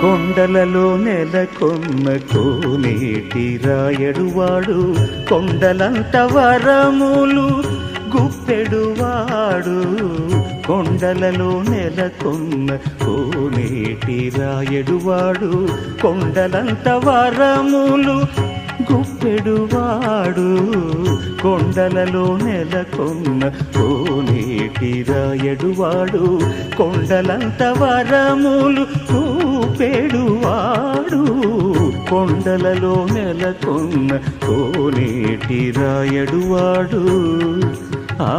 కొండలలో నెలకొన్న కోనేటి రాయడువాడు, కొండలంత వరములు గుప్పెడువాడు. కొండలలో నెలకొన్న కోనేటి రాయడువాడు, కొండలంత వరములు గుప్పెడువాడు. కొండలలో నెలకొన్న కోనేటి రాయడువాడు, కొండలంత వరములు గుప్పెడువాడు. కొండలలో నెలకొన్న కోనేటి రాయడువాడు. ఆ